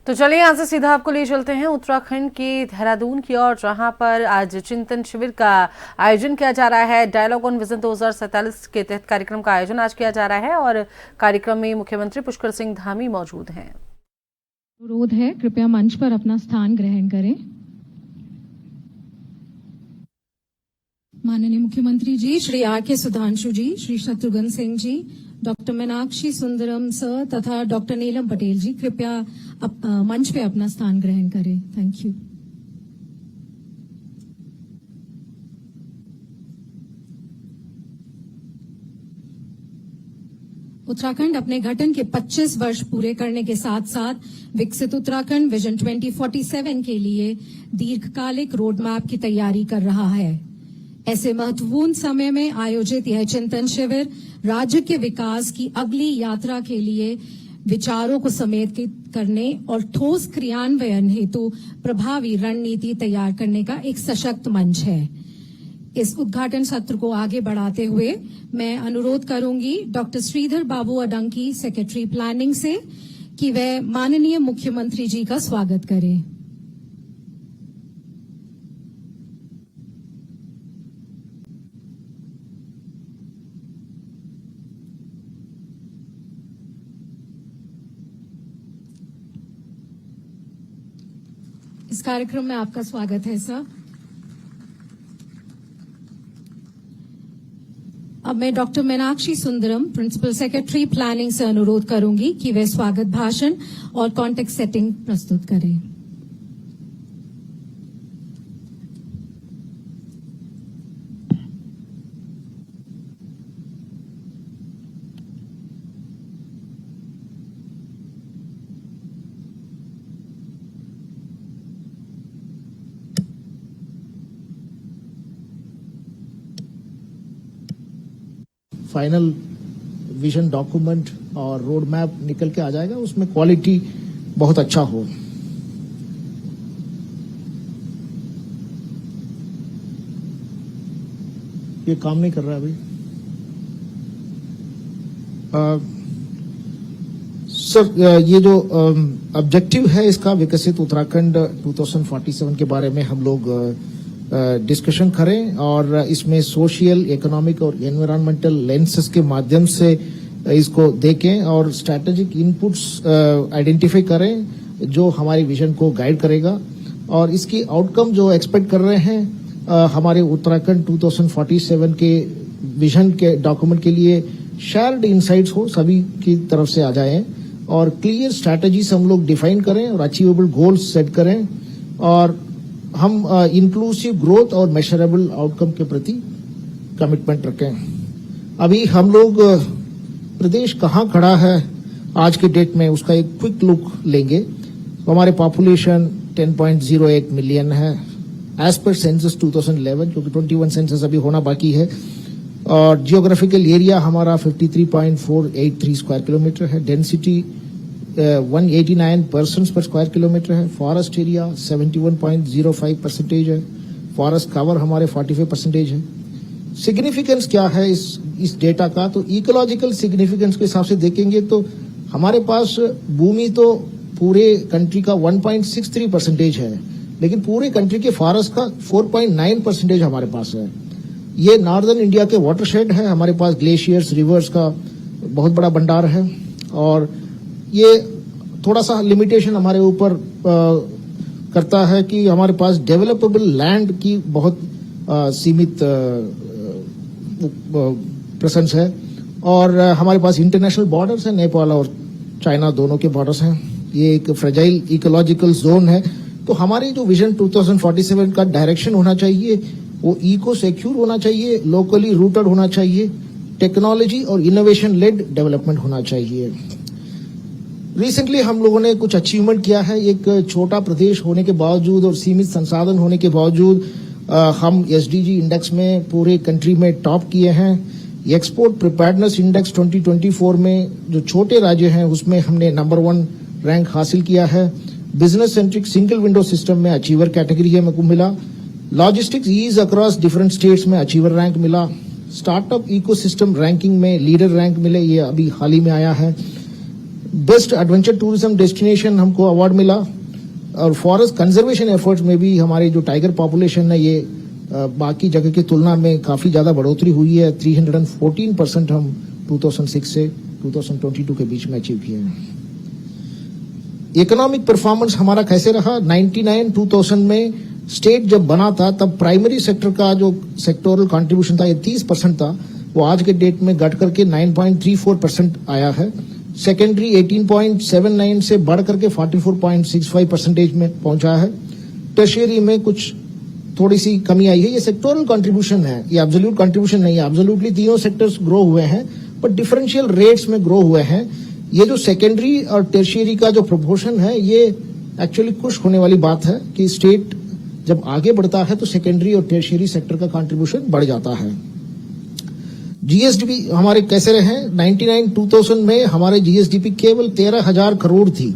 तो चलिए यहाँ से सीधा आपको ले चलते हैं उत्तराखंड के देहरादून की ओर, जहां पर आज चिंतन शिविर का आयोजन किया जा रहा है। डायलॉग ऑन विजन 2047 के तहत कार्यक्रम का आयोजन आज किया जा रहा है और कार्यक्रम में मुख्यमंत्री पुष्कर सिंह धामी मौजूद हैं। अनुरोध है, कृपया मंच पर अपना स्थान ग्रहण करें। माननीय मुख्यमंत्री जी, श्री आर.के. सुधांशु जी, श्री शत्रुघ्न सिंह जी, डॉक्टर मीनाक्षी सुंदरम सर तथा डॉक्टर नीलम पटेल जी, कृपया मंच पे अपना स्थान ग्रहण करें। Thank you. उत्तराखंड अपने गठन के 25 वर्ष पूरे करने के साथ साथ विकसित उत्तराखंड विजन 2047 के लिए दीर्घकालिक रोड मैप की तैयारी कर रहा है। ऐसे महत्वपूर्ण समय में आयोजित यह चिंतन शिविर राज्य के विकास की अगली यात्रा के लिए विचारों को समेकित करने और ठोस क्रियान्वयन हेतु प्रभावी रणनीति तैयार करने का एक सशक्त मंच है। इस उद्घाटन सत्र को आगे बढ़ाते हुए मैं अनुरोध करूंगी डॉक्टर श्रीधर बाबू अडंकी, सेक्रेटरी प्लानिंग से, कि वह माननीय मुख्यमंत्री जी का स्वागत करें। इस कार्यक्रम में आपका स्वागत है सर। अब मैं doctor Meenakshi Sundaram, principal secretary planning से अनुरोध करूंगी कि वे स्वागत भाषण और कॉन्टेक्स्ट सेटिंग प्रस्तुत करें। फाइनल विजन डॉक्यूमेंट और रोड मैप निकल के आ जाएगा, उसमें क्वालिटी बहुत अच्छा हो। ये काम नहीं कर रहा अभी। सर, ये जो ऑब्जेक्टिव है इसका, विकसित उत्तराखंड 2047 के बारे में हम लोग डिस्कशन करें और इसमें सोशल, इकोनॉमिक और एनवायरमेंटल लेंसेस के माध्यम से इसको देखें और स्ट्रैटेजिक इनपुट्स आइडेंटिफाई करें जो हमारी विजन को गाइड करेगा। और इसकी आउटकम जो एक्सपेक्ट कर रहे हैं हमारे उत्तराखंड 2047 के विजन के डॉक्यूमेंट के लिए शेयर्ड इनसाइट्स हो, सभी की तरफ से आ जाए और क्लियर स्ट्रैटेजीज हम लोग डिफाइन करें और अचीवेबल गोल्स सेट करें और हम इंक्लूसिव ग्रोथ और मेजरेबल आउटकम के प्रति कमिटमेंट रखें। अभी हम लोग प्रदेश कहाँ खड़ा है आज के डेट में, उसका एक क्विक लुक लेंगे। तो हमारे पॉपुलेशन 10.08 मिलियन है एज पर सेंसस 2011, क्योंकि 21 सेंसस अभी होना बाकी है। और जियोग्राफिकल एरिया हमारा 53.483 स्क्वायर किलोमीटर है। डेंसिटी 189 पर्सन्स पर स्क्वायर किलोमीटर है। फॉरेस्ट एरिया 71.05% है। फॉरेस्ट कवर हमारे 45% है। सिग्निफिकेंस क्या है इस डेटा का, तो इकोलॉजिकल सिग्निफिकेंस के हिसाब से देखेंगे तो हमारे पास भूमि तो पूरे कंट्री का 1.63% है, लेकिन पूरे कंट्री के फॉरेस्ट का 4.9% हमारे पास है। ये नॉर्दर्न इंडिया के वाटरशेड है। हमारे पास ग्लेशियर्स, रिवर्स का बहुत बड़ा भंडार है और ये थोड़ा सा लिमिटेशन हमारे ऊपर करता है कि हमारे पास डेवलपेबल लैंड की बहुत सीमित प्रेजेंस है और हमारे पास इंटरनेशनल बॉर्डर्स है, नेपाल और चाइना दोनों के बॉर्डर्स हैं। ये एक फ्रेजाइल इकोलॉजिकल जोन है। तो हमारी जो विजन 2047 का डायरेक्शन होना चाहिए वो इको सिक्योर होना चाहिए, लोकली रूटेड होना चाहिए, टेक्नोलॉजी और इनोवेशन लेड डेवलपमेंट होना चाहिए। रिसेंटली हम लोगों ने कुछ अचीवमेंट किया है। एक छोटा प्रदेश होने के बावजूद और सीमित संसाधन होने के बावजूद हम एसडीजी इंडेक्स में पूरे कंट्री में टॉप किए हैं। एक्सपोर्ट प्रिपेयर्डनेस इंडेक्स 2024 में जो छोटे राज्य हैं उसमें हमने नंबर 1 रैंक हासिल किया है। Business centric single window system में अचीवर कैटेगरी है मेरे को मिला। Logistics ease across different states में अचीवर रैंक मिला। स्टार्टअप इकोसिस्टम रैंकिंग में लीडर रैंक मिले, ये अभी हाल ही में आया है। बेस्ट एडवेंचर टूरिज्म डेस्टिनेशन हमको अवार्ड मिला। और फॉरेस्ट कंजर्वेशन एफर्ट्स में भी हमारी जो टाइगर पॉपुलेशन है ये बाकी जगह की तुलना में काफी ज्यादा बढ़ोतरी हुई है। 314% हम 2006 से 2022 के बीच में अचीव किए हैं। इकोनॉमिक परफॉर्मेंस हमारा कैसे रहा? 99-2000 में स्टेट जब बना था तब प्राइमरी सेक्टर का जो सेक्टोरल कंट्रीब्यूशन था ये 30% था, वो आज के डेट में घट करके 9.34% आया है। सेकेंडरी 18.79 से बढ़ करके 44.65% में पहुंचा है। टर्शियरी में कुछ थोड़ी सी कमी आई है। ये सेक्टोरल कंट्रीब्यूशन है, ये एब्सोल्यूट कंट्रीब्यूशन नहीं है। एब्सोल्यूटली तीनों सेक्टर्स ग्रो हुए हैं पर डिफरेंशियल रेट्स में ग्रो हुए हैं। ये जो सेकेंडरी और टर्शियरी का जो प्रोपोर्शन है ये एक्चुअली खुश होने वाली बात है कि स्टेट जब आगे बढ़ता है तो सेकेंडरी और टर्शियरी सेक्टर का कंट्रीब्यूशन बढ़ जाता है। जीएसडीपी हमारे कैसे रहे? 99-2000 में हमारे जीएसडीपी केवल 13,000 करोड़ थी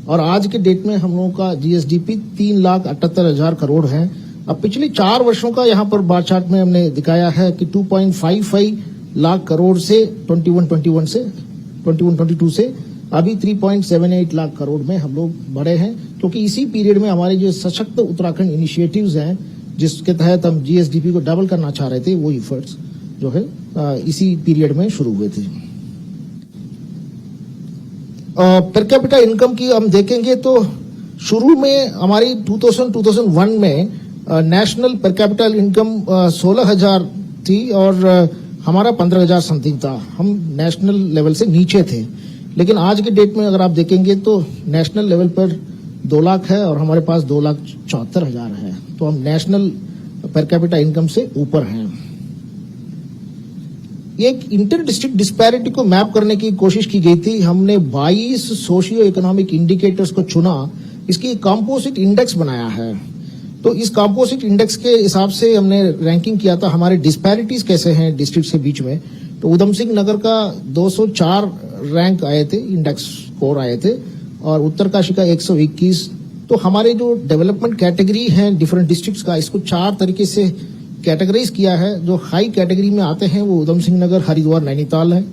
और आज के डेट में हम लोगों का जीएसडीपी 3,78,000 करोड़ है। अब पिछले 4 वर्षों का यहाँ पर बार चार्ट में हमने दिखाया है कि 2.55 लाख करोड़ से 21-22 से अभी 3.78 लाख करोड़ में हम लोग बढ़े हैं, क्योंकि इसी पीरियड में हमारे जो सशक्त उत्तराखंड इनिशिएटिव्स हैं जिसके तहत हम जीएसडीपी को डबल करना चाह रहे थे, वो इफर्ट्स जो है इसी पीरियड में शुरू हुए थे। पर कैपिटा इनकम की हम देखेंगे तो शुरू में हमारी 2001 में नेशनल पर कैपिटा इनकम 16,000 थी और हमारा 15,000 समथिंग था। हम नेशनल लेवल से नीचे थे, लेकिन आज के डेट में अगर आप देखेंगे तो नेशनल लेवल पर 2 लाख है और हमारे पास 2,74,000 है, तो हम नेशनल पर कैपिटा इनकम से ऊपर हैं। एक इंटर डिस्ट्रिक्ट डिस्पैरिटी को मैप करने की कोशिश की गई थी। हमने 22 सोशियो इकोनॉमिक इंडिकेटर्स को चुना, इसकी कंपोजिट इंडेक्स बनाया है। तो इस कंपोजिट इंडेक्स के हिसाब से हमने रैंकिंग किया था हमारे डिस्पैरिटीज कैसे हैं डिस्ट्रिक्ट से बीच में। तो उधम सिंह नगर का 204 रैंक आए थे, इंडेक्स स्कोर आए थे, और उत्तरकाशी का 121। तो हमारे जो डेवलपमेंट कैटेगरी हैं डिफरेंट डिस्ट्रिक्ट्स का, इसको 4 तरीके से कैटेगराइज किया है। जो हाई कैटेगरी में आते हैं वो उधम सिंह नगर, हरिद्वार, नैनीताल है।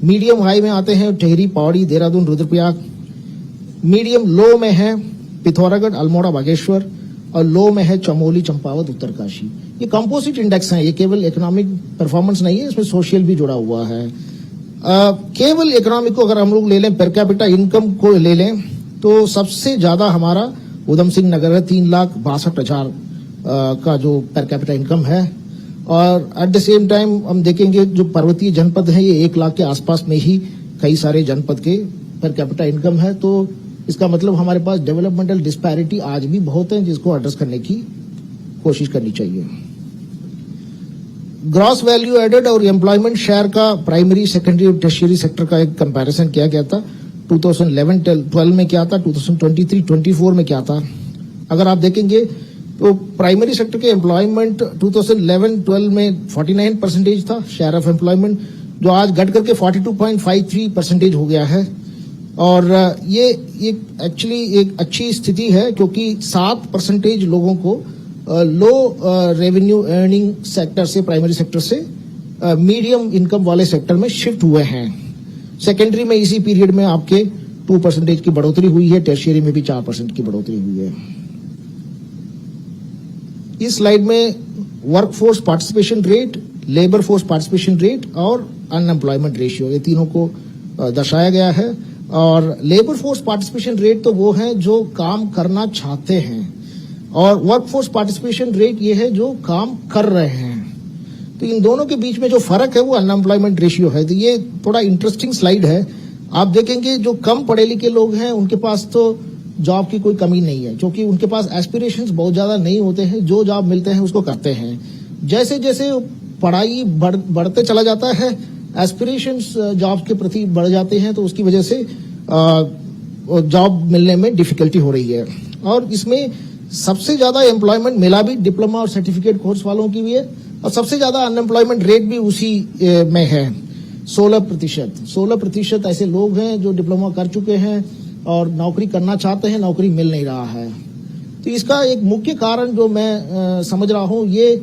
मीडियम हाई में आते हैं टिहरी, पौड़ी, देहरादून, रुद्रप्रयाग। मीडियम लो में है पिथौरागढ़, अल्मोड़ा, बागेश्वर, और लो में है चमोली, चंपावत, उत्तरकाशी। ये कंपोजिट इंडेक्स हैं, ये केवल इकोनॉमिक परफॉर्मेंस नहीं है, इसमें सोशल भी जुड़ा हुआ है। केवल इकोनॉमिक को अगर हम लोग ले लें, पर कैपिटा इनकम को ले लें, तो सबसे ज्यादा हमारा उधम सिंह नगर है, 3,62,000 का जो पर कैपिटा इनकम है। और एट द सेम टाइम हम देखेंगे जो पर्वतीय जनपद है ये 1 लाख के आसपास में ही कई सारे जनपद के पर कैपिटा इनकम है। तो इसका मतलब हमारे पास डेवलपमेंटल डिस्पैरिटी आज भी बहुत है, जिसको एड्रेस करने की कोशिश करनी चाहिए। ग्रॉस वैल्यू एडेड और एम्प्लॉयमेंट शेयर का प्राइमरी, सेकेंडरी और टर्शियरी सेक्टर का एक कंपैरिजन किया गया था। 2011-12 में क्या था, 2023-24 में क्या था। अगर आप देखेंगे तो प्राइमरी सेक्टर के एम्प्लॉयमेंट 2011-12 में 49% था शेयर ऑफ एम्प्लॉयमेंट, जो आज घट करके 42.53% हो गया है। और ये एक्चुअली एक अच्छी स्थिति है, क्योंकि 7% लोगों को लो रेवेन्यू अर्निंग सेक्टर से, प्राइमरी सेक्टर से मीडियम इनकम वाले सेक्टर में शिफ्ट हुए हैं। सेकेंडरी में इसी पीरियड में आपके 2% की बढ़ोतरी हुई है, टर्शियरी में भी 4% की बढ़ोतरी हुई है। इस स्लाइड में workforce participation rate, labour force participation rate और अनएम्प्लॉयमेंट रेशियो, ये तीनों को दर्शाया गया है। और लेबर फोर्स पार्टिसिपेशन रेट तो वो है जो काम करना चाहते हैं, और वर्कफोर्स पार्टिसिपेशन रेट ये है जो काम कर रहे हैं। तो इन दोनों के बीच में जो फर्क है वो अनएम्प्लॉयमेंट रेशियो है। तो ये थोड़ा इंटरेस्टिंग स्लाइड है। आप देखेंगे जो कम पढ़े लिखे लोग हैं उनके पास तो जॉब की कोई कमी नहीं है, क्योंकि उनके पास एस्पिरेशंस बहुत ज्यादा नहीं होते हैं, जो जॉब मिलते हैं उसको करते हैं। जैसे जैसे पढ़ाई बढ़ते चला जाता है, एस्पिरेशंस जॉब के प्रति बढ़ जाते हैं, तो उसकी वजह से जॉब मिलने में डिफिकल्टी हो रही है। और इसमें सबसे ज्यादा एम्प्लॉयमेंट मिला भी डिप्लोमा और सर्टिफिकेट कोर्स वालों की भी है, और सबसे ज्यादा अनएम्प्लॉयमेंट रेट भी उसी में है, 16%। 16% ऐसे लोग हैं जो डिप्लोमा कर चुके हैं और नौकरी करना चाहते हैं, नौकरी मिल नहीं रहा है। तो इसका एक मुख्य कारण जो मैं समझ रहा हूं, ये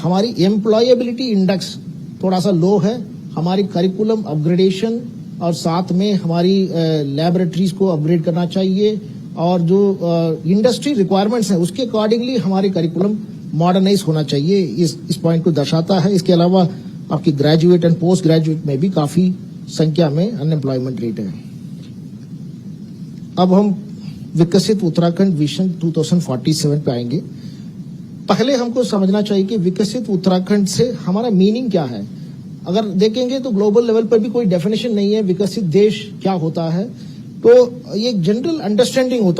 हमारी एम्प्लॉयबिलिटी इंडेक्स थोड़ा सा लो है। हमारी करिकुलम अपग्रेडेशन और साथ में हमारी लैबोरेटरीज को अपग्रेड करना चाहिए और जो इंडस्ट्री रिक्वायरमेंट्स हैं उसके अकॉर्डिंगली हमारे करिकुलम मॉडर्नाइज होना चाहिए। इस पॉइंट को दर्शाता है। इसके अलावा आपकी ग्रेजुएट एंड पोस्ट ग्रेजुएट में भी काफी संख्या में अनएम्प्लॉयमेंट रेट है। अब हम विकसित उत्तराखंड विजन 2047 पे आएंगे। पहले हमको समझना चाहिए कि विकसित उत्तराखंड से हमारा मीनिंग क्या है। अगर देखेंगे तो ग्लोबल लेवल पर भी कोई डेफिनेशन नहीं है विकसित देश क्या होता है, तो ये जनरल अंडरस्टैंडिंग होता